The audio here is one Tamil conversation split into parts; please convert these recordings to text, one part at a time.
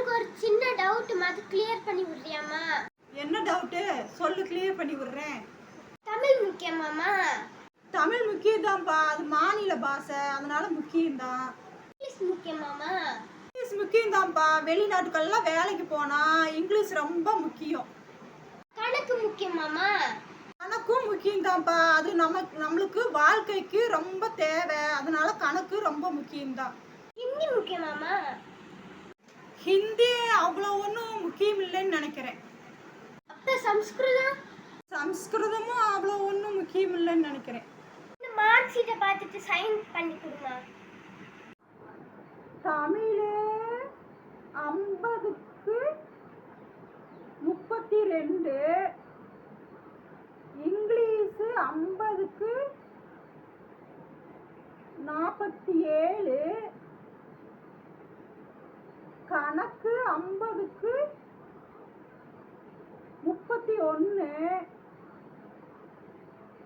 எனக்கு ஒரு சின்ன டவுட் அது கிளியர் பண்ணி விடுறியாமா? என்ன டவுட்? சொல்லு, கிளியர் பண்ணி விடுறேன். தமிழ் முக்கியமாமா? தமிழ் முக்கியம்தான்ப்பா, அது மாநில பாஷை, அதனால முக்கியம்தான். இங்கிலீஷ் முக்கியமாமா? இங்கிலீஷ் முக்கியம்தான்ப்பா, வெளிநாட்டுக்கெல்லாம் வேலைக்கு போனா இங்கிலீஷ் ரொம்ப முக்கியம். கணக்கு முக்கியமாமா? கணக்கும் முக்கியம்தான்ப்பா, அது நம்மளுக்கு வாழ்க்கைக்கு ரொம்ப தேவை, அதனால கணக்கு ரொம்ப முக்கியம்தான். ஹிந்தி முக்கியமாமா? ஹிந்தி அவ்வளோ ஒன்றும் முக்கியம் இல்லைன்னு நினைக்கிறேன். அப்ப சம்ஸ்கிருதம்? சம்ஸ்கிருதமும் அவ்வளோ ஒன்றும் முக்கியம் இல்லைன்னு நினைக்கிறேன். இந்த மார்க் ஷீட்டை பார்த்துட்டு சைன் பண்ணி கொடுங்க. தமிழ் 50க்கு 32, இங்கிலீஷு 50க்கு 47, கணக்கு 50க்கு 31,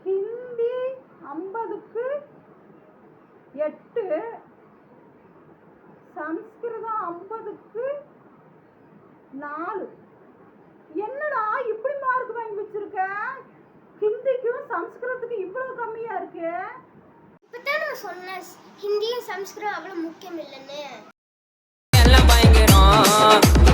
ஹிந்தி 50க்கு 8, சம்ஸ்கிருதம் 50க்கு 4. என்னடா இப்படி மார்க் வாங்கி வச்சிருக்க? ஹிந்திக்கும் சம்ஸ்கிருதத்துக்கு இவ்வளவு கம்மியா இருக்கு? இப்பதான் நான் சொன்னேன் ஹிந்தியும் சம்ஸ்கிருதம் அவ்வளவு முக்கியம் இல்லைன்னு. எல்லாம் பயங்கரம்.